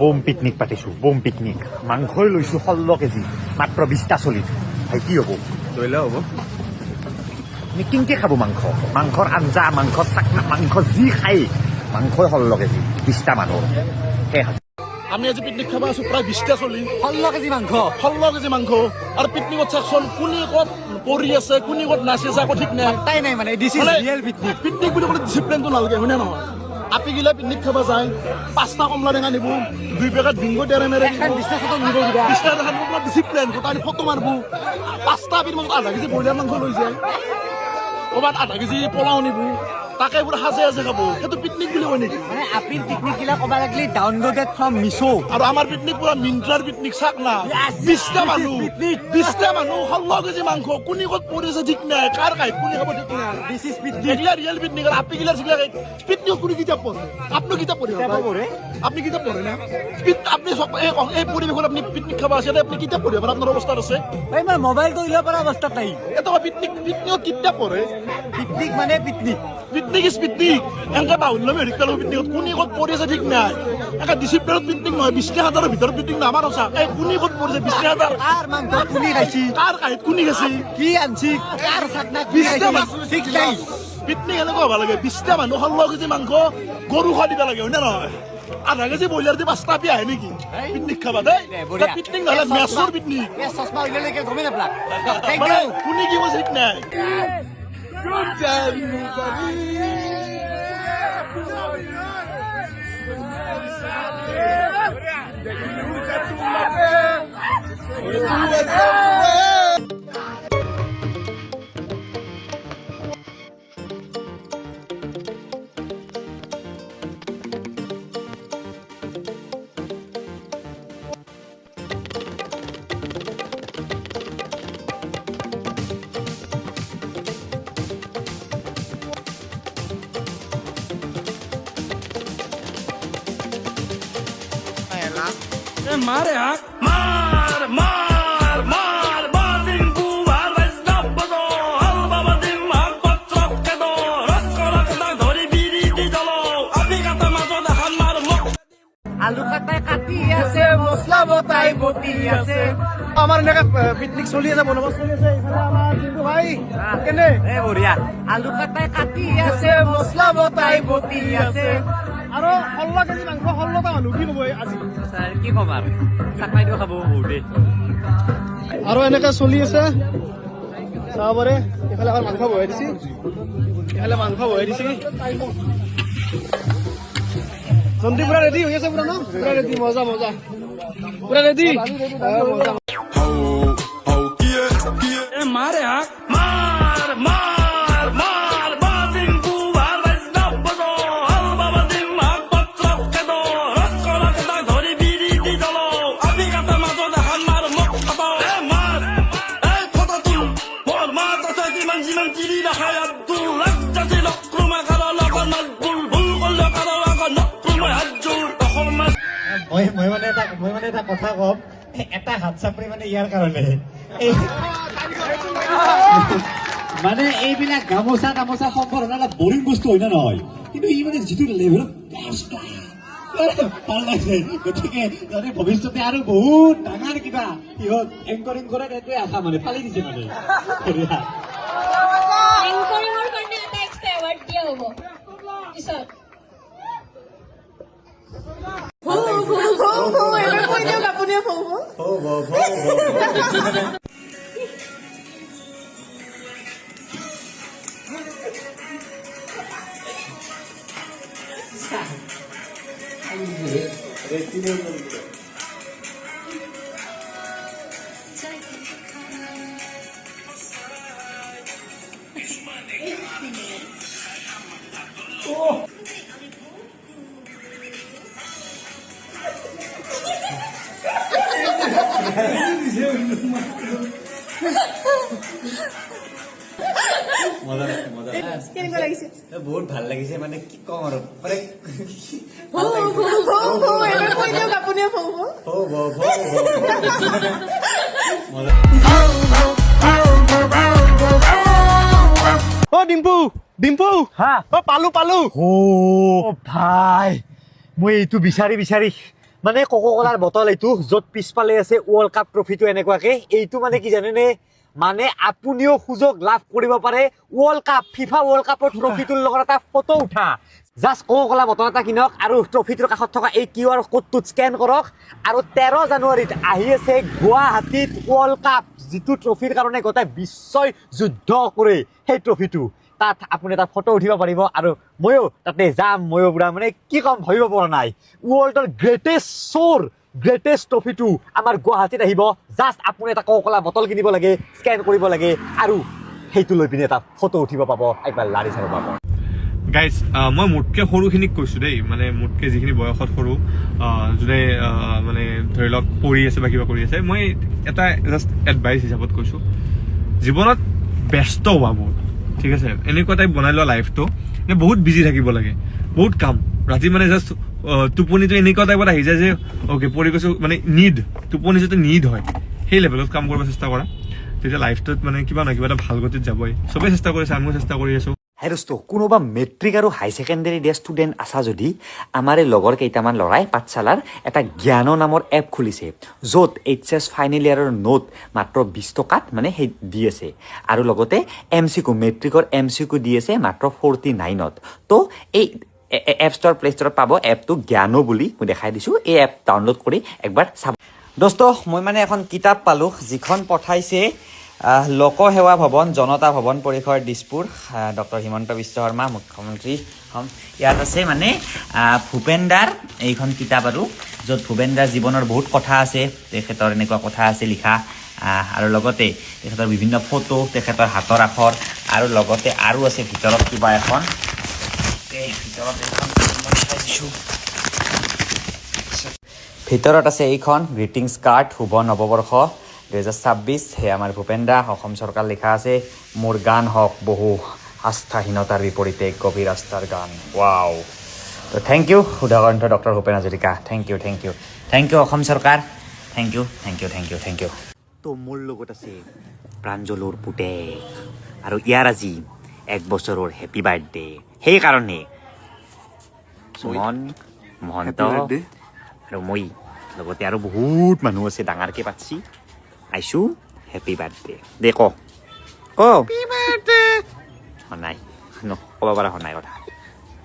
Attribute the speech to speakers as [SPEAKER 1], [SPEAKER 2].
[SPEAKER 1] Bomb picnic পাতিছোঁ, bomb picnic. মাংসই লৈছোঁ 16 কেজি, মাত্ৰ 20টা চলিত। ভাই কি হ'ব?
[SPEAKER 2] ধৰিলে হ'ব।
[SPEAKER 1] আমি কিনকে খাব মাংস? মাংসৰ আঞ্জা, মাংসৰ চাকনা, মাংস যি খাই, মাংসই 16 কেজি, 20টা মানুহ। শেষ।
[SPEAKER 3] আমি আজি পিকনিক খাব আছো প্ৰায় 20টা চলি,
[SPEAKER 1] 16 কেজি মাংস,
[SPEAKER 3] 16 কেজি মাংস। আৰু পিকনিকত চাকচোন কোনে ক'ত পৰি আছে, কোনে ক'ত নাচি আছে, একো ঠিক নাই।
[SPEAKER 1] তাই নাই মানে this is real picnic.
[SPEAKER 3] Picnic বুলি ক'লে ডিচিপ্লিনটো নালাগে, হয়নে নহয়? আপি গিলা পিকনিক খাব যায়, 5টা কমলা টেঙা নিব, 2 পেকেট বিংগো তেৰে মেৰে ডিচিপ্লিন গোটাই ফটো মাৰিব। 5টা আপিৰ মাজত আধা কেজি ব্ৰইলাৰ মাংস লৈ যায়, ক'ৰবাত আধা কেজি পোলাও নিব, তাকে পুৰা সাজে সাজে খাব। সেইটো পিকনিক বুলি কয় নেকি?
[SPEAKER 1] মানে আপিৰ পিকনিক গিলা ক'ব লাগিলে ডাউনলোডেড ফ্ৰম মিছো।
[SPEAKER 3] আৰু আমাৰ পিকনিক পুৰা মিন্ট্ৰাৰ পিকনিক চাক না। 20টা মানুহ, 16 কেজি মাংস, কোনে ক'ত পৰিছে ঠিক নাই, কাৰ কাহিত কোনে খাব ঠিক নাই।
[SPEAKER 1] This is picnic.
[SPEAKER 3] এগিলা ৰিয়েল পিকনিক। আৰু আপি গিলাৰ যিগিলা পিকনিক কোনে কিতাপ পঢ়ে? আপুনি কিতাপ পঢ়ে? আপনি কিতাপ পঢ়ে না? আপনি এই পৰিৱেশত আপনি পিকনিক খাব আছে, আপনি কিতাপ পঢ়িব পাৰে? আপোনাৰ অৱস্থাত আছে?
[SPEAKER 1] ভাই মই মোবাইলটো উলিয়াব পৰা অৱস্থাত নাই।
[SPEAKER 3] এটা পিকনিকত কিতাপ পঢ়ে।
[SPEAKER 1] পিকনিক মানে পিকনিক।
[SPEAKER 3] Picnic is picnic. এনেকে বাহুল্য মেডিকেলৰ পিকনিকত কোনে ক'ত পৰিছে ঠিক নাই। একে ডিচিপ্লিনত পিকনিক নহয়, 20,000 ভিতৰত পিকনিক নহয়। আমাৰ সঁচা এই কোনে ক'ত পৰিছে, 20,000
[SPEAKER 1] কাৰ মাংস কোনে খাইছি,
[SPEAKER 3] কাৰ কাহিত কোনে খাইছে,
[SPEAKER 1] কি আনছি, কাৰ চাকনা কি
[SPEAKER 3] 20টা
[SPEAKER 1] খাইছি, ঠিক নাই।
[SPEAKER 3] পিকনিক এনেকুৱা হ'ব লাগে। 20টা মানুহ 16 কেজি মাংস গৰু খোৱা দিব লাগে, হয় নে নহয়? আধা কেজি ব্ৰইলাৰ দি 5টা আপি আহে নেকি পিকনিক খাবা? দেই পিকনিক নহ'লে মেচৰ পিকনিক।
[SPEAKER 1] চশমা উলিয়ালৈকে গমেই নাপালা।
[SPEAKER 3] মানে কোনে কি কৈছে ঠিক নাই।
[SPEAKER 2] মাৰে হাক
[SPEAKER 1] আলু কাটাই কাটি আছে, মছলা বতাই বটি আছে।
[SPEAKER 3] আমাৰ এনেকে পিকনিক চলি আছে, বনভোজ চলি আছে। এইফালে আমাৰ কিন্তু ভাই কেনে
[SPEAKER 1] এ বঢ়িয়া। আলু কাটাই কাটি আছে, মছলা বতাই বটি আছে।
[SPEAKER 3] আৰু 16 কেজি মাংস 16টা মানুহ কি ক'ব আজি?
[SPEAKER 1] ছাৰ কি ক'ম আৰু, চাকমাইটো খাব বহুতে।
[SPEAKER 3] আৰু এনেকে চলি আছে, চাব পাৰে। এইফালে আমাৰ মাংস বহাই দিছে, এইফালে মাংস বহাই দিছে। জন্তি পুৰা ৰেডি হৈ আছে, পুৰা ন? পুৰা ৰেডি, মজা মজা, পুৰা ৰেডি।
[SPEAKER 2] মাৰে হাক
[SPEAKER 4] মই মানে এটা কথা কম, এটা হাত চাপৰি মানে ইয়াৰ কাৰণে মানে এইবিলাক গামোচা সম্পূৰ্ণ বৰিং বস্তু হয় না নহয়, কিন্তু ই মানে যিটো লেভেলত ভাল লাগিছে। গতিকে যদি ভৱিষ্যতে আৰু বহুত ডাঙৰ কিবা সিহঁত এংকৰিং কৰে, সেইটোৱে আশা মানে ফালি দিছে মানে।
[SPEAKER 5] এংকৰিঙৰ কাৰণে এটা এক্সট্ৰা এৱাৰ্ড দিয়া হ'ব পিছত।
[SPEAKER 6] কেনেকুৱা লাগিছে?
[SPEAKER 4] বহুত ভাল লাগিছে, মানে কি কম আৰু মানে
[SPEAKER 6] কৈ দিয়ক আপুনিও
[SPEAKER 3] অ ডিম্পু, ডিম্পু
[SPEAKER 1] হা
[SPEAKER 3] অ পালো।
[SPEAKER 1] অ ভাই, মই এইটো বিচাৰি মানে কোকোকোলাৰ বটল এইটো য'ত পিছফালে আছে ৱৰ্ল্ড কাপ ট্ৰফিটো এনেকুৱাকে এইটো মানে কি জানেনে মানে আপুনিও সুযোগ লাভ কৰিব পাৰে ৱৰ্ল্ড কাপ ফিফা ৱৰ্ল্ড কাপৰ ট্ৰফিটোৰ লগত এটা ফটো উঠা জাষ্ট কোকোকোলা বটল এটা কিনক আৰু ট্ৰফিটোৰ কাষত থকা এই QR কোডটো স্কেন কৰক আৰু 13 জানুৱাৰীত আহি আছে গুৱাহাটীত ৱৰ্ল্ড কাপ যিটো ট্ৰফিৰ কাৰণে গোটেই বিশ্বই যুদ্ধ কৰে সেই ট্ৰফিটো তাত আপুনি এটা ফটো উঠিব পাৰিব আৰু ময়ো তাতে যাম ময়ো বুঢ়া মানে কি কম ভাবিব পৰা নাই ৱৰ্ল্ডৰ গ্ৰেটেষ্ট ট্ৰফিটো আমাৰ গুৱাহাটীত আহিব জাষ্ট আপুনি এটা কোকোকোলা বটল কিনিব লাগে স্কেন কৰিব লাগে আৰু সেইটো লৈ পিনে এটা ফটো উঠিব পাব একবাৰ লাৰি চাব পাব
[SPEAKER 7] গাইজ মই মোতকৈ সৰুখিনিক কৈছোঁ দেই মানে মোতকৈ যিখিনি বয়সত সৰু যোনে মানে ধৰি লওক পঢ়ি আছে বা কিবা কৰি আছে মই এটা জাষ্ট এডভাইচ হিচাপত কৈছোঁ জীৱনত ব্যস্ত হোৱা বহুত ঠিক আছে এনেকুৱা টাইপ বনাই লোৱা লাইফটো বহুত বিজি থাকিব লাগে বহুত কাম ৰাতি মানে জাষ্ট টোপনিটো এনেকুৱা টাইপত আহি যায় যে অ'কে পঢ়ি গৈছোঁ মানে টোপনি যাতে নিড হয় সেই লেভেলত কাম কৰিব চেষ্টা কৰা তেতিয়া লাইফটোত মানে কিবা নহয় কিবা এটা ভাল গতিত যাবই চবেই চেষ্টা কৰিছে আমিও চেষ্টা কৰি আছোঁ
[SPEAKER 1] হে দোস্ত কোনোবা মেট্ৰিক আৰু হাই ছেকেণ্ডেৰী দিয়া ষ্টুডেণ্ট আছা যদি আমাৰ এই লগৰ কেইটামান ল'ৰাই পাঠশালাৰ এটা জ্ঞান নামৰ এপ খুলিছে য'ত HS ফাইনেল ইয়াৰৰ নোট মাত্ৰ 20 টকাত মানে সেই দি আছে আৰু লগতে MCQ মেট্ৰিকৰ MCQ দি আছে মাত্ৰ 49ত তো এই এপ ষ্ট'ৰ প্লে ষ্ট'ৰত পাব এপটো জ্ঞানো বুলি মই দেখাই দিছোঁ এই এপ ডাউনলোড কৰি একবাৰ চাব দোস্ত মই মানে এখন কিতাপ পালোঁ যিখন পঠাইছে লোকসেৱা ভৱন জনতা ভৱন পৰিসৰ দিছপুৰ ডক্টৰ হিমন্ত বিশ্ব শৰ্মা মুখ্যমন্ত্ৰী ইয়াত আছে মানে ভূপেনদাৰ এইখন কিতাপ আৰু য'ত ভূপেনদাৰ জীৱনৰ বহুত কথা আছে তেখেতৰ এনেকুৱা কথা আছে লিখা আৰু লগতে তেখেতৰ বিভিন্ন ফটো তেখেতৰ হাতৰ আখৰ আৰু লগতে আৰু আছে ভিতৰত কিবা এখন ভিতৰত আছে এইখন গ্ৰিটিংছ কাৰ্ড শুভ নৱবৰ্ষ 2026 হে আমাৰ ভূপেনদা অসম চৰকাৰ লিখা আছে মোৰ গান হওক বহু আস্থাহীনতাৰ বিপৰীতে গভীৰ আস্থাৰ গান ৱাও তো thank you Sudhakantha doctor Bhupen Hazarika thank you Assam চৰকাৰ থেংক ইউ তো মোৰ লগত আছে প্ৰাঞ্জলৰ পুতেক আৰু ইয়াৰ আজি 1 বছৰৰ হেপী বাৰ্থডে সেইকাৰণে সুমন মহন্ত আৰু মই লগতে আৰু বহুত মানুহ আছে ডাঙৰকৈ পাতিছি আইছো হেপী বাৰ্থডে দে ক হেপী বাৰ্থডে শুনাই ক'ব পৰা শুনাই কথা